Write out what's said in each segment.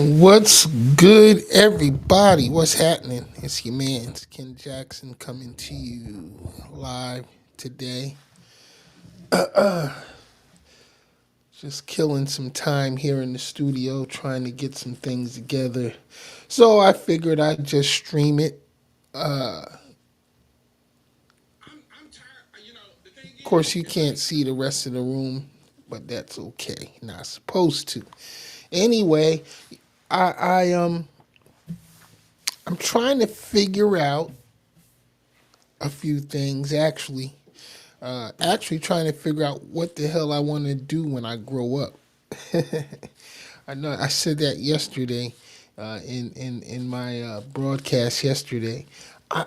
What's good, everybody? What's happening? It's your man, Ken Jackson, coming to you live today. Just killing some time here in the studio, trying to get some things together. So I figured I'd just stream it. Of course, you can't see the rest of the room, but that's okay. Not supposed to. Anyway, I I'm trying to figure out a few things actually trying to figure out what the hell I want to do when I grow up. I know I said that yesterday in my broadcast yesterday. I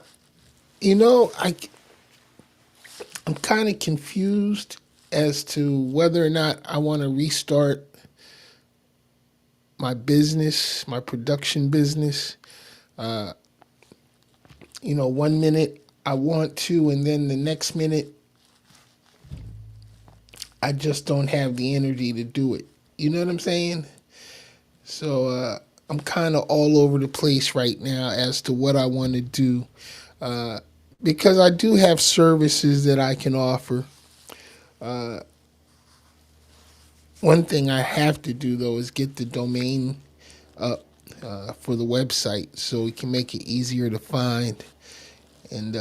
you know I'm kind of confused as to whether or not I want to restart my business, my production business. One minute I want to, and then the next minute I just don't have the energy to do it. You know what I'm saying? So I'm kind of all over the place right now as to what I want to do because I do have services that I can offer. Uh, One thing I have to do though is get the domain up for the website so we can make it easier to find, and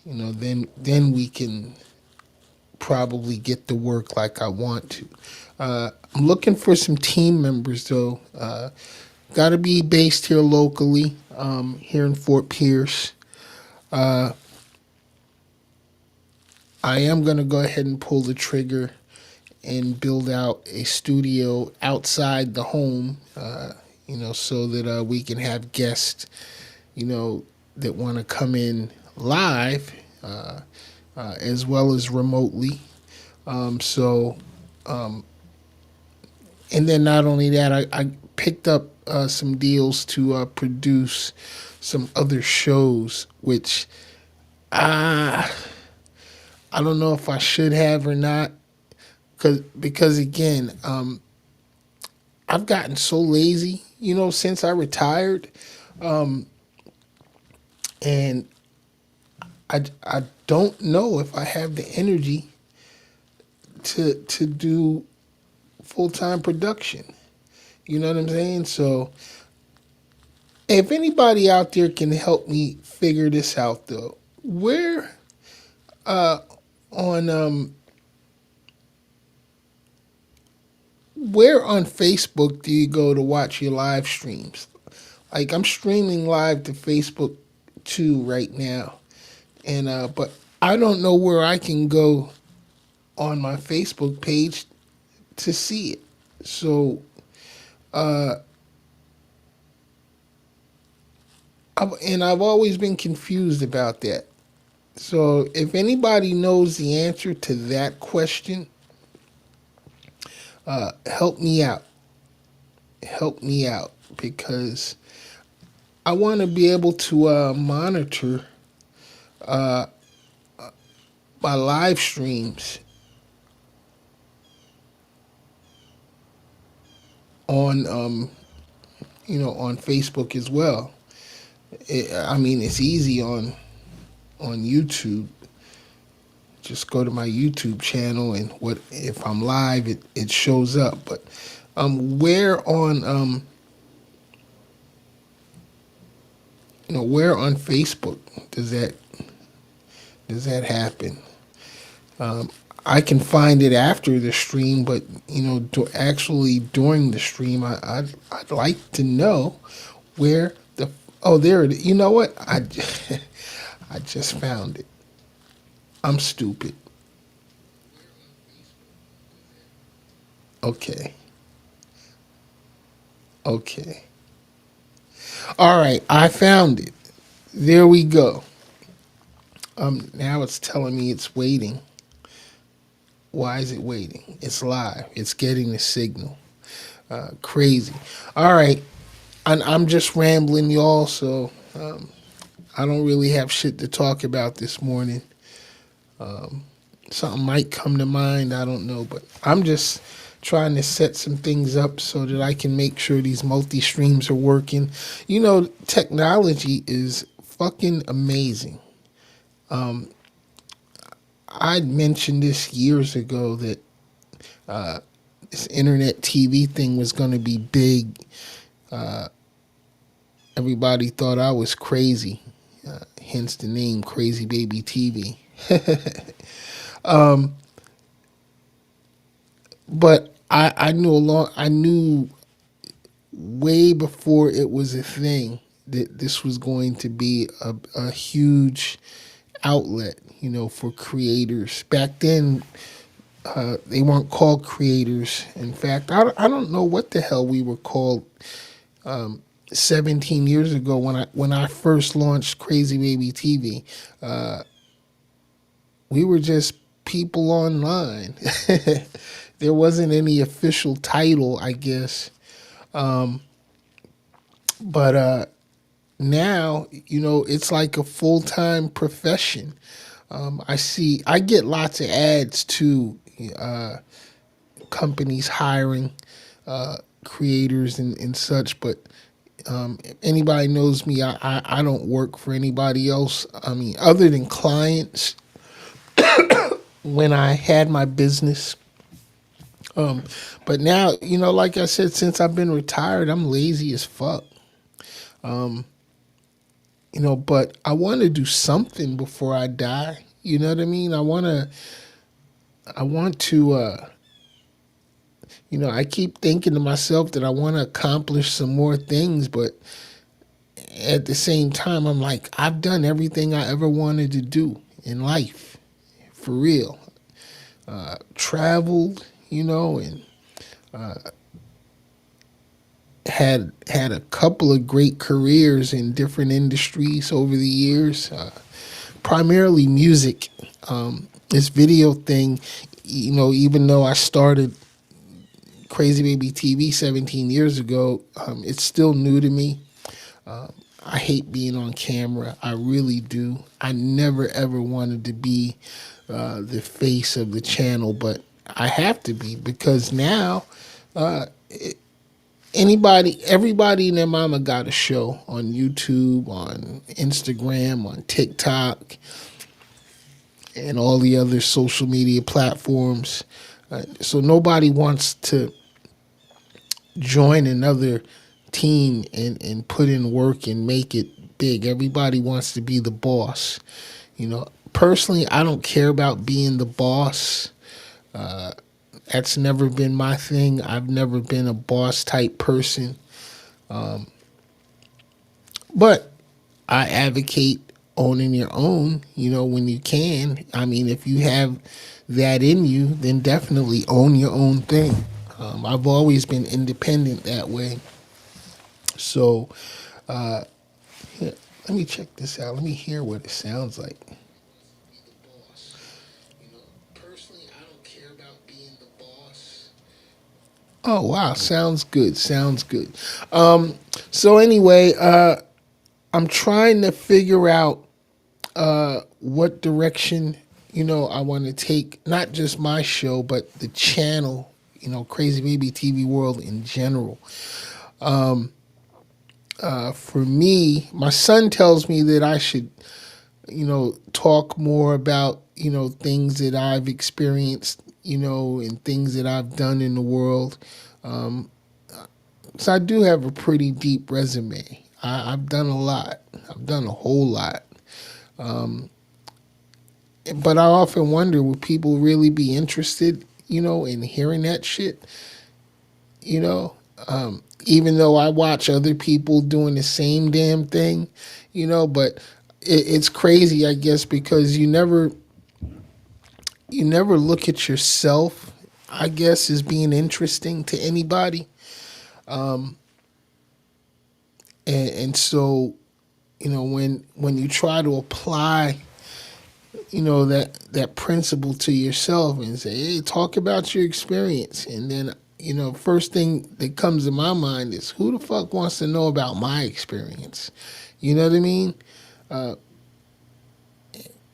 then we can probably get to work like I want to. I'm looking for some team members though. Got to be based here locally, here in Fort Pierce. Uh, I am going to go ahead and pull the trigger and build out a studio outside the home, so that we can have guests, that want to come in live as well as remotely. So, and then not only that, I picked up some deals to produce some other shows, which I I don't know if I should have or not, because again, I've gotten so lazy, since I retired, and I don't know if I have the energy to do full time production. You know what I'm saying? So if anybody out there can help me figure this out, though, uh, on where on Facebook do you go to watch your live streams? Like I'm streaming live to Facebook too right now, and but I don't know where I can go on my Facebook page to see it. So uh, I've always been confused about that. So if anybody knows the answer to that question, help me out. Help me out because I want to be able to monitor uh, my live streams on on Facebook as well. I mean, it's easy on YouTube. Just go to my YouTube channel, and what if I'm live? It shows up. But where on Facebook does that happen? Um, I can find it after the stream, but actually during the stream, I'd like to know where the oh there it is. You know what I just found it. I'm stupid. Okay, okay, all right. I found it. There we go. Now it's telling me it's waiting. Why is it waiting? It's live. It's getting the signal. Crazy. All right, I'm just rambling, y'all. So I don't really have shit to talk about this morning. Something might come to mind. I don't know, but I'm just trying to set some things up so that I can make sure these multi streams are working. You know, technology is fucking amazing. Um, I mentioned this years ago that this internet TV thing was going to be big. Uh, Everybody thought I was crazy, hence the name Crazy Baby TV. um, but I knew way before it was a thing that this was going to be a huge outlet, you know, for creators. Back then, they weren't called creators. In fact, I don't know what the hell we were called. 17 years ago when I first launched Crazy Baby TV, we were just people online. There wasn't any official title, I guess. Um, but now, you know, it's like a full time profession. I get lots of ads too, companies hiring creators and such, but if anybody knows me, I don't work for anybody else. I mean, other than clients, when I had my business. Um, but now, you know, like I said, since I've been retired, I'm lazy as fuck. Um, you know, but I want to do something before I die. You know what I mean? I want to, you know, I keep thinking to myself that I want to accomplish some more things, but at the same time, I'm like, I've done everything I ever wanted to do in life, for real. Traveled, you know, and had a couple of great careers in different industries over the years, primarily music. This video thing, you know, even though I started Crazy Baby TV 17 years ago, it's still new to me. I hate being on camera. I really do. I never ever wanted to be the face of the channel, but I have to be because now everybody and their mama got a show on YouTube, on Instagram, on TikTok, and all the other social media platforms. So nobody wants to join another team and put in work and make it big. Everybody wants to be the boss. You know, personally, I don't care about being the boss. That's never been my thing. I've never been a boss type person. But I advocate owning your own, you know, when you can. I mean, if you have that in you, then definitely own your own thing. I've always been independent that way. So, here, let me check this out. Let me hear what it sounds like. Oh wow, sounds good. Sounds good. So anyway, I'm trying to figure out what direction, you know, I want to take not just my show but the channel, you know, Crazy Baby TV World in general. For me, my son tells me that I should, you know, talk more about, you know, things that I've experienced, you know, and things that I've done in the world. Um, so I do have a pretty deep resume. I've done a lot. I've done a whole lot. Um, but I often wonder, would people really be interested, you know, in hearing that shit? You know, even though I watch other people doing the same damn thing, you know, but it's crazy, I guess, because you never look at yourself, I guess, as being interesting to anybody. Um, and so, you know, when you try to apply, you know, that principle to yourself and say, hey, talk about your experience. And then, you know, first thing that comes to my mind is who the fuck wants to know about my experience? You know what I mean? Uh,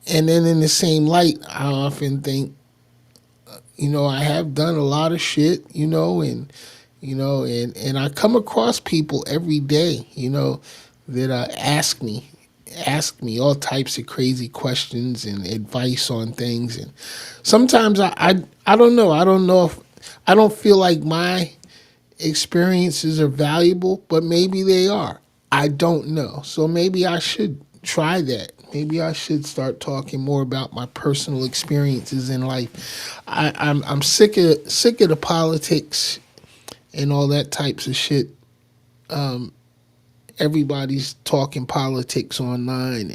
and then in the same light, I often think, I have done a lot of shit, and I come across people every day, that ask me all types of crazy questions and advice on things, and sometimes I don't know. I don't know if I don't feel like my experiences are valuable, but maybe they are. I don't know. So maybe I should try that. Maybe I should start talking more about my personal experiences in life. I'm sick of the politics and all that types of shit. Everybody's talking politics online,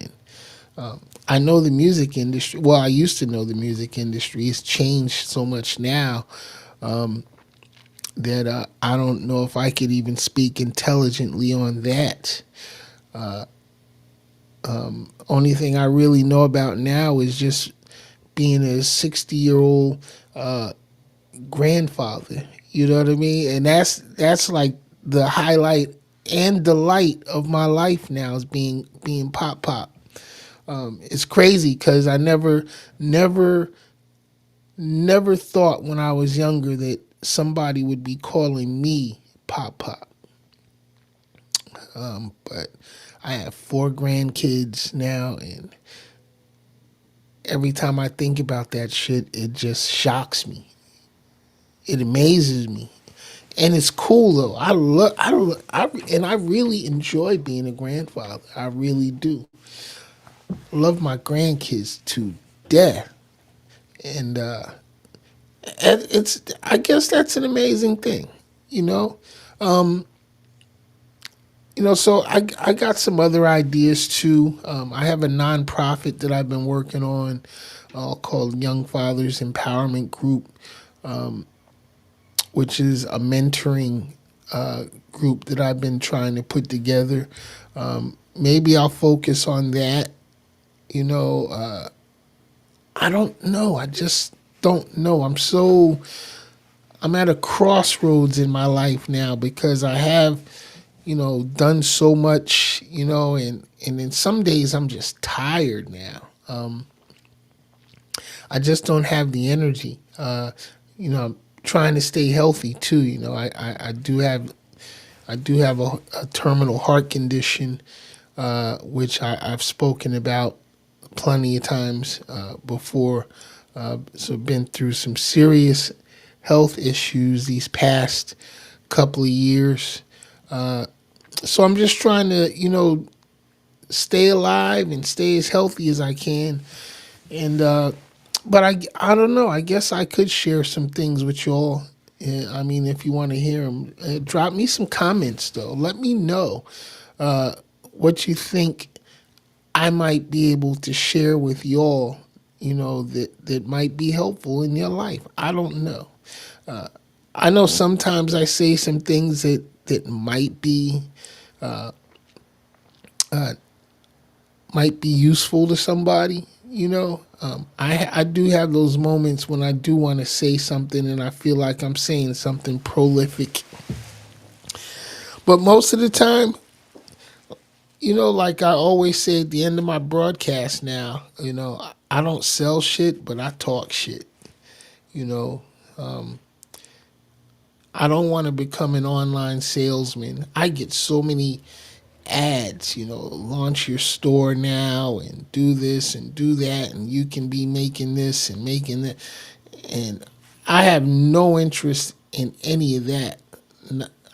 and I know the music industry. Well, I used to know the music industry. It's changed so much now that I don't know if I could even speak intelligently on that. Only thing I really know about now is just being a 60-year-old grandfather. You know what I mean? And that's like the highlight and delight of my life now is being pop pop. It's crazy because I never thought when I was younger that somebody would be calling me pop pop. But I have four grandkids now, and every time I think about that shit, it just shocks me. It amazes me, and it's cool though. And I really enjoy being a grandfather. I really do. Love my grandkids to death, and it's. I guess that's an amazing thing, you know. Um, so I got some other ideas too. I have a nonprofit that I've been working on called Young Fathers Empowerment Group, which is a mentoring group that I've been trying to put together. Maybe I'll focus on that. I don't know. I just don't know. I'm at a crossroads in my life now because I have, done so much, and then some days I'm just tired now. I just don't have the energy. I'm trying to stay healthy too. I do have a terminal heart condition, which I've spoken about plenty of times before. So been through some serious health issues these past couple of years. So I'm just trying to, stay alive and stay as healthy as I can. And but I don't know. I guess I could share some things with y'all. I mean, if you want to hear them, drop me some comments though. Let me know what you think I might be able to share with y'all. That might be helpful in your life. I don't know. I know sometimes I say some things that might be useful to somebody. I do have those moments when I do want to say something and I feel like I'm saying something prolific. But most of the time, like I always say at the end of my broadcast now, I don't sell shit, but I talk shit. You know, I don't want to become an online salesman. I get so many ads, launch your store now and do this and do that, and you can be making this and making that. And I have no interest in any of that.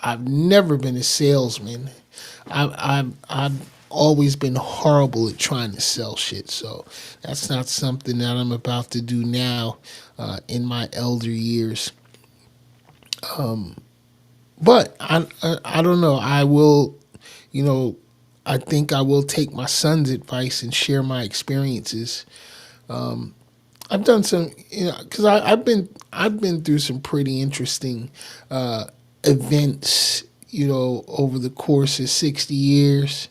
I've never been a salesman. I've always been horrible at trying to sell shit. So that's not something that I'm about to do now in my elder years. But I don't know. I will, you know, I think I will take my son's advice and share my experiences. I've done some, because I've been through some pretty interesting events, over the course of 60 years.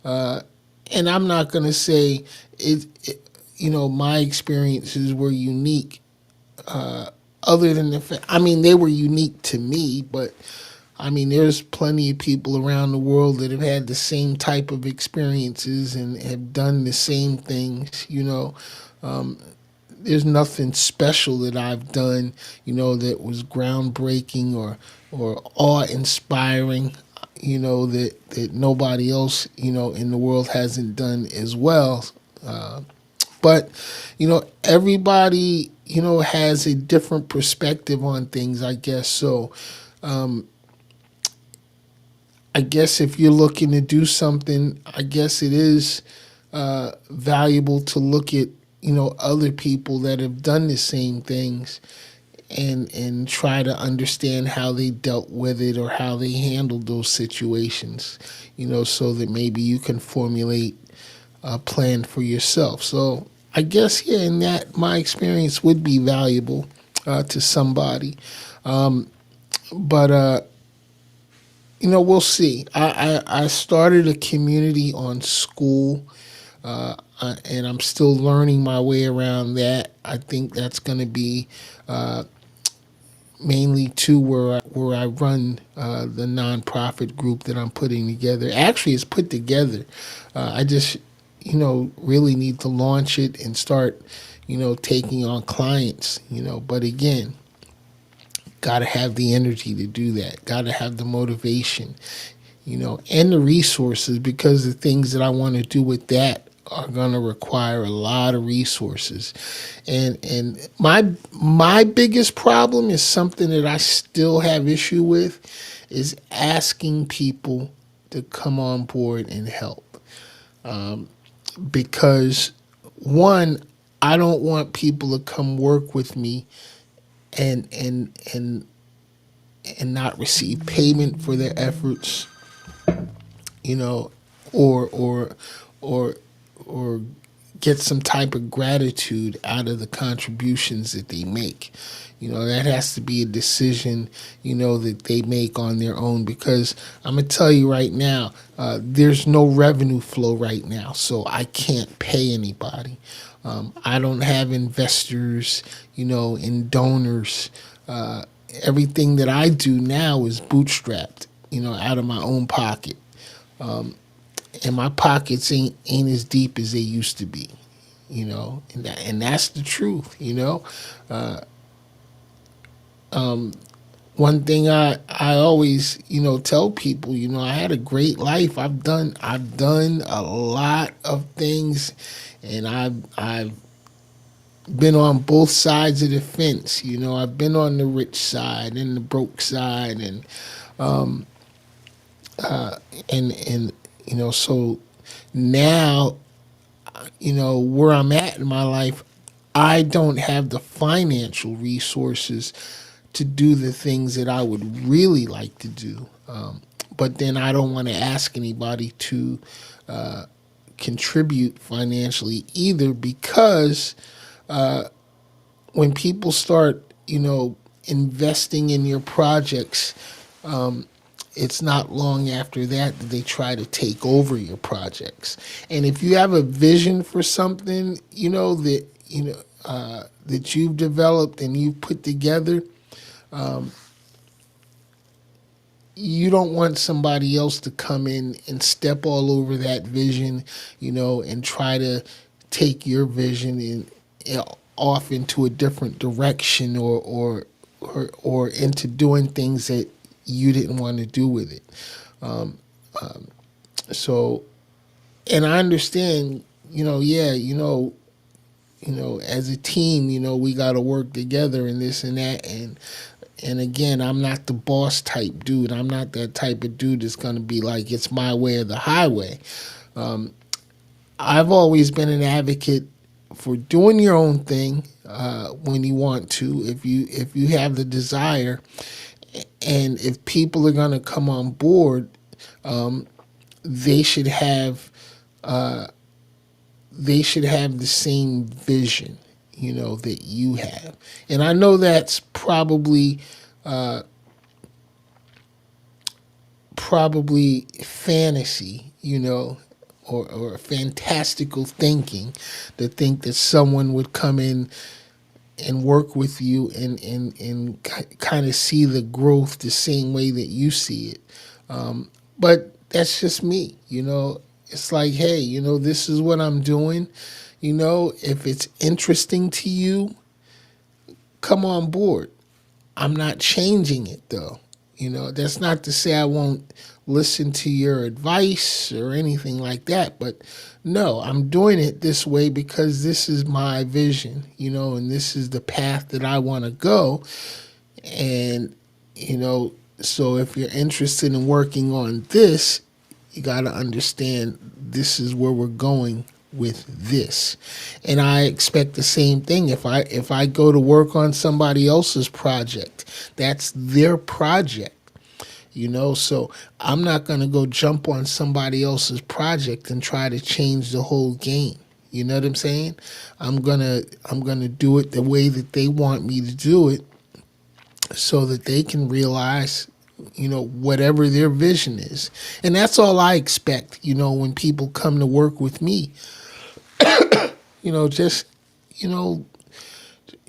Uh, and I'm not gonna say my experiences were unique. Other than the fact, I mean, they were unique to me, but I mean, there's plenty of people around the world that have had the same type of experiences and have done the same things. there's nothing special that I've done, that was groundbreaking or awe inspiring, that nobody else, in the world hasn't done as well. Uh, but everybody, has a different perspective on things, I guess. So I guess if you're looking to do something, I guess it is valuable to look at other people that have done the same things and try to understand how they dealt with it or how they handled those situations, so that maybe you can formulate a plan for yourself. So I guess, yeah, in that, my experience would be valuable to somebody. But we'll see. I started a community on school, and I'm still learning my way around that. I think that's going to be mainly to where I run the nonprofit group that I'm putting together. Actually, it's put together. I just really need to launch it and start taking on clients. But again, got to have the energy to do that. Got to have the motivation, and the resources, because the things that I want to do with that are going to require a lot of resources. And my biggest problem is something that I still have issue with, is asking people to come on board and help. Because one, I don't want people to come work with me and not receive payment for their efforts, you know, or or or or get some type of gratitude out of the contributions that they make. That has to be a decision, that they make on their own, because I'm going to tell you right now, there's no revenue flow right now, so I can't pay anybody. I don't have investors, and donors. Everything that I do now is bootstrapped, out of my own pocket. And my pockets ain't as deep as they used to be, and that's the truth. One thing I always tell people, I had a great life. I've done a lot of things, and I've been on both sides of the fence. I've been on the rich side and the broke side, and so now, where I'm at in my life, I don't have the financial resources to do the things that I would really like to do. But then I don't want to ask anybody to contribute financially either, because when people start, investing in your projects, it's not long after that they try to take over your projects. And if you have a vision for something, that you've developed and you've put together, you don't want somebody else to come in and step all over that vision, and try to take your vision and off into a different direction, or into doing things that you didn't want to do with it. Um, so, and I understand, yeah, as a team, we got to work together and this and that. And again, I'm not the boss type dude. I'm not that type of dude that's going to be like, it's my way or the highway. I've always been an advocate for doing your own thing when you want to, if you have the desire, and if people are going to come on board, they should have the same vision, that you have. And I know that's probably fantasy, or fantastical thinking, to think that someone would come in and work with you and kind of see the growth the same way that you see it. But that's just me. It's like, hey, this is what I'm doing. If it's interesting to you, come on board. I'm not changing it though. That's not to say I won't listen to your advice or anything like that, but no, I'm doing it this way because this is my vision, and this is the path that I want to go. And, so if you're interested in working on this, you got to understand this is where we're going with this. And I expect the same thing if I go to work on somebody else's project. That's their project. So I'm not going to go jump on somebody else's project and try to change the whole game. You know what I'm saying? I'm gonna do it the way that they want me to do it, so that they can realize, whatever their vision is. And that's all I expect, when people come to work with me. Just, you know,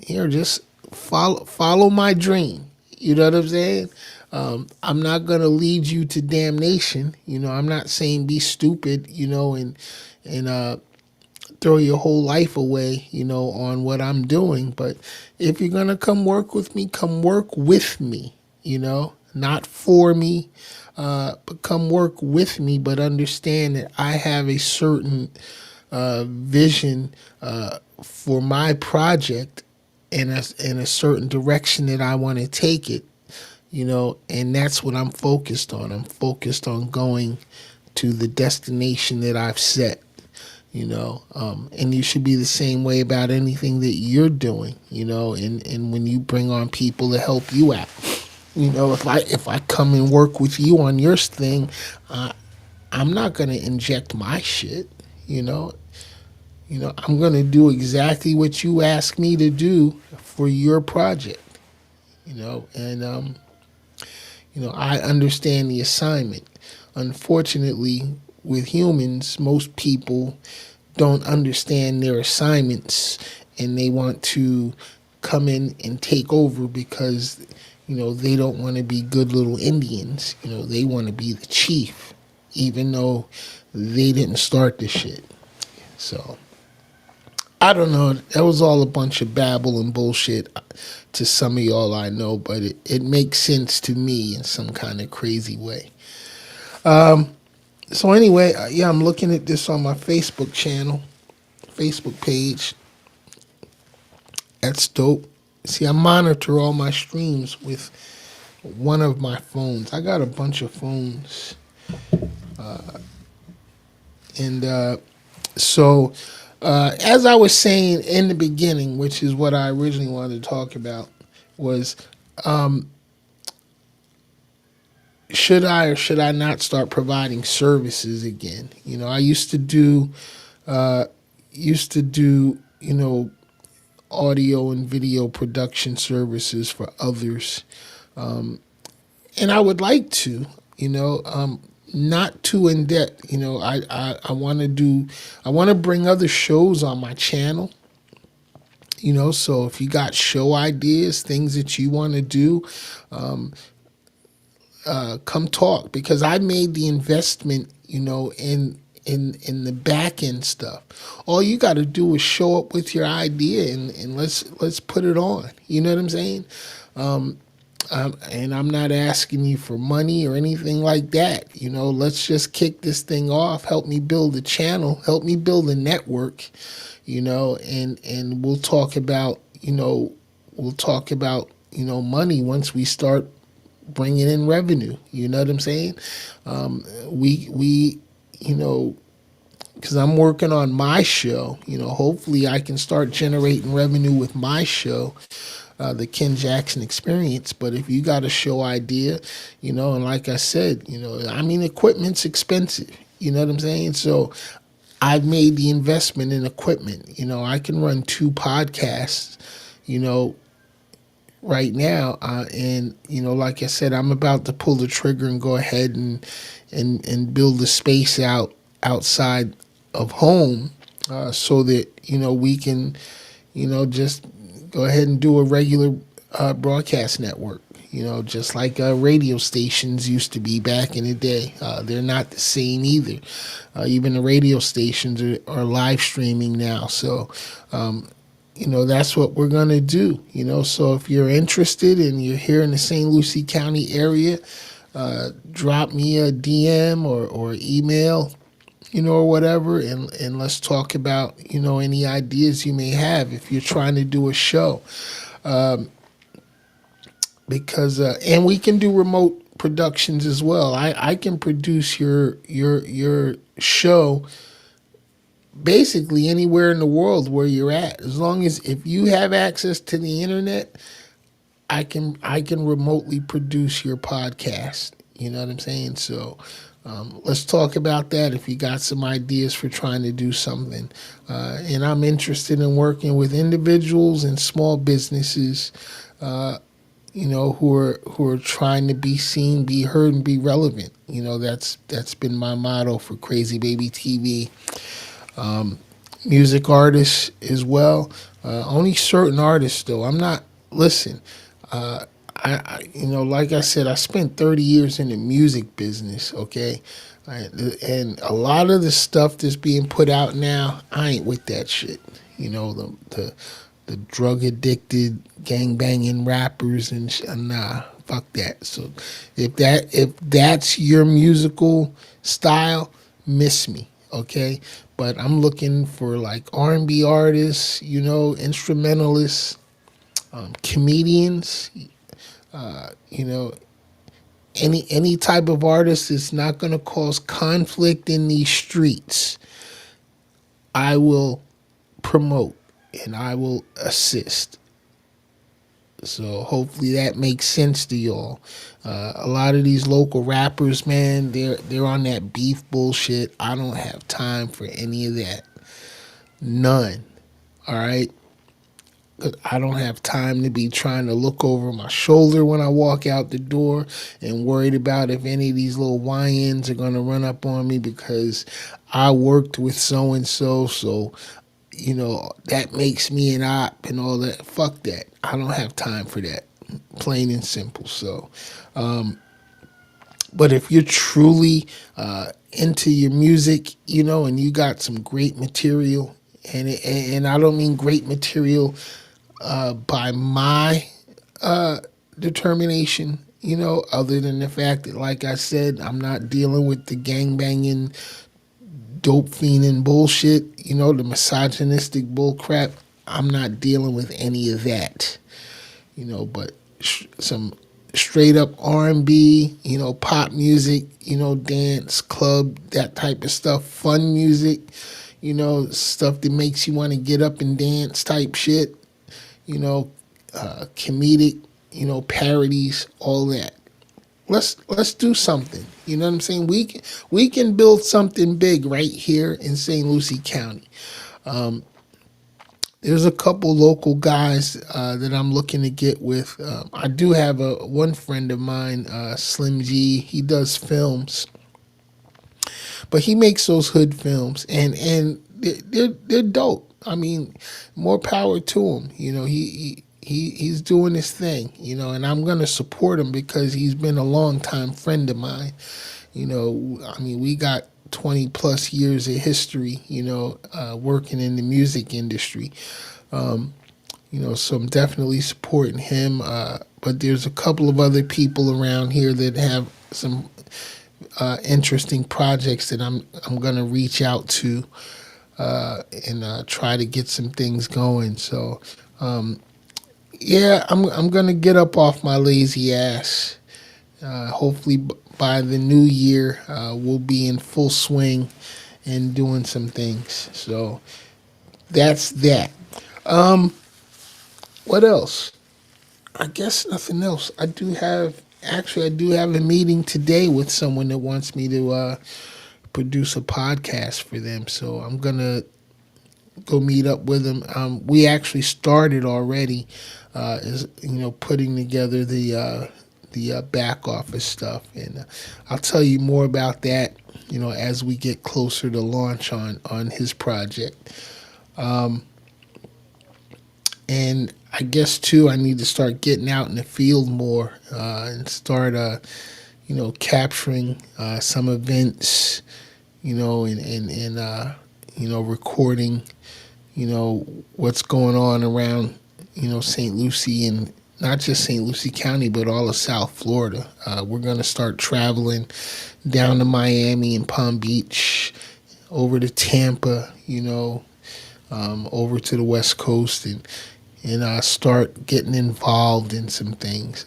just follow my dream. You know what I'm saying? I'm not gonna lead you to damnation. I'm not saying be stupid. And throw your whole life away. On what I'm doing. But if you're gonna come work with me, come work with me. Not for me, but come work with me. But understand that I have a certain vision for my project in a certain direction that I want to take it, and that's what I'm focused on. I'm focused on going to the destination that I've set, and you should be the same way about anything that you're doing, and when you bring on people to help you out. If I come and work with you on your thing, I'm not going to inject my shit, I'm going to do exactly what you ask me to do for your project, and I understand the assignment. Unfortunately, with humans, most people don't understand their assignments, and they want to come in and take over because, they don't want to be good little Indians. They want to be the chief, even though they didn't start the shit. So, I don't know. That was all a bunch of babble and bullshit to some of y'all I know, but it makes sense to me in some kind of crazy way. So anyway, yeah, I'm looking at this on my Facebook page. That's dope. See, I monitor all my streams with one of my phones. I got a bunch of phones. And so, as I was saying in the beginning, which is what I originally wanted to talk about, was should I or should I not start providing services again? I used to do, audio and video production services for others, and I would like to, not too in depth. I want to bring other shows on my channel. So if you got show ideas, things that you want to do, come talk, because I made the investment, in the back end stuff. All you got to do is show up with your idea and let's put it on. You know what I'm saying? And I'm not asking you for money or anything like that. Let's just kick this thing off. Help me build a channel. Help me build a network. And we'll talk about money once we start bringing in revenue. You know what I'm saying? We because I'm working on my show. Hopefully I can start generating revenue with my show, the Ken Jackson Experience. But if you got a show idea, and like I said, equipment's expensive. You know what I'm saying? So I've made the investment in equipment. I can run 2 podcasts, right now, and like I said, I'm about to pull the trigger and go ahead and build a space outside of home, so that we can just go ahead and do a regular broadcast network. just like radio stations used to be back in the day. They're not the same either. Even the radio stations are live streaming now. So, that's what we're going to do. So if you're interested and you're here in the St. Lucie County area, drop me a DM or email, or whatever, and let's talk about, any ideas you may have if you're trying to do a show. Because and we can do remote productions as well. I can produce your show basically anywhere in the world where you're at. As long as if you have access to the internet, I can remotely produce your podcast. You know what I'm saying? So let's talk about that if you got some ideas for trying to do something. And I'm interested in working with individuals and small businesses, who are trying to be seen, be heard, and be relevant. That's been my motto for Crazy Baby TV. Music artists as well. Only certain artists though. I'm not. Listen, like I said, I spent 30 years in the music business. Okay, and a lot of the stuff that's being put out now, I ain't with that shit. The drug addicted, gang banging rappers and nah, fuck that. So if that's your musical style, miss me, okay? But I'm looking for like R&B artists, instrumentalists, comedians, any type of artist that's not going to cause conflict in these streets. I will promote and I will assist. So hopefully that makes sense to y'all. A lot of these local rappers, man, they're on that beef bullshit. I don't have time for any of that. None. All right? I don't have time to be trying to look over my shoulder when I walk out the door and worried about if any of these little YNs are going to run up on me because I worked with so-and-so, so that makes me an op and all that. Fuck that. I don't have time for that. Plain and simple. So, but if you're truly into your music, and you got some great material, and I don't mean great material by my determination, other than the fact that, like I said, I'm not dealing with the gangbanging, dope fiending bullshit, the misogynistic bullcrap. I'm not dealing with any of that, but some straight up R&B, pop music, dance, club, that type of stuff, fun music, stuff that makes you want to get up and dance type shit, comedic, parodies, all that. Let's do something. You know what I'm saying? We can build something big right here in St. Lucie County. There's a couple local guys that I'm looking to get with. I do have one friend of mine, Slim G. He does films, but he makes those hood films, and they're dope. I mean, more power to him. He's doing his thing, and I'm gonna support him because he's been a long time friend of mine. We got 20 plus years of history, working in the music industry. So I'm definitely supporting him. But there's a couple of other people around here that have some interesting projects that I'm gonna reach out to and try to get some things going. So yeah, I'm gonna get up off my lazy ass. Hopefully by the new year, we'll be in full swing and doing some things. So that's that. What else? I guess nothing else. I do have a meeting today with someone that wants me to produce a podcast for them. So I'm gonna go meet up with them. We actually started already, putting together the back office stuff, and I'll tell you more about that, as we get closer to launch on his project. And I guess too, I need to start getting out in the field more and start, capturing some events, and recording, what's going on around, St. Lucie and not just St. Lucie County, but all of South Florida. We're going to start traveling down to Miami and Palm Beach, over to Tampa, over to the West Coast, and start getting involved in some things.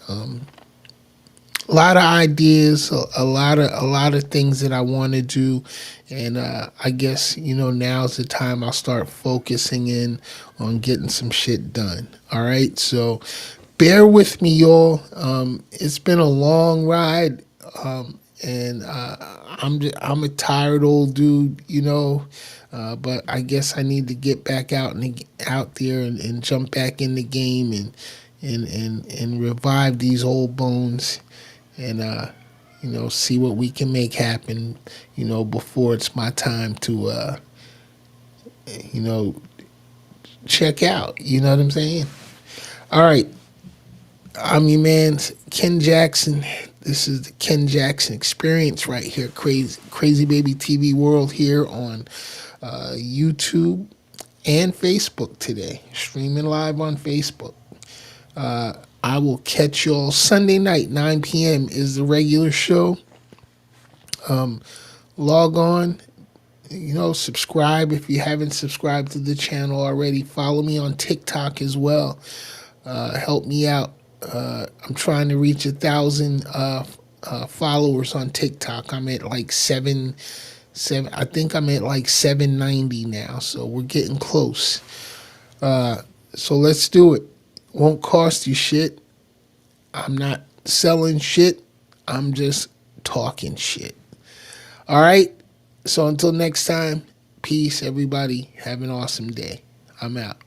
A lot of ideas, a lot of things that I want to do, and I guess now's the time I'll start focusing in on getting some shit done. All right, so bear with me, y'all. It's been a long ride, and I'm a tired old dude, but I guess I need to get back out there and jump back in the game and revive these old bones and see what we can make happen, before it's my time to you know check out. You know what I'm saying? All right, I'm your man, Ken Jackson. This is the Ken Jackson Experience right here, Crazy Baby TV World here on YouTube and Facebook today, streaming live on Facebook. I will catch y'all Sunday night, 9 p.m. is the regular show. Log on, subscribe if you haven't subscribed to the channel already. Follow me on TikTok as well. Help me out. I'm trying to reach 1,000 followers on TikTok. I'm at like seven. I think I'm at like 790 now, so we're getting close. So let's do it. Won't cost you shit. I'm not selling shit. I'm just talking shit. All right. So until next time, peace, everybody. Have an awesome day. I'm out.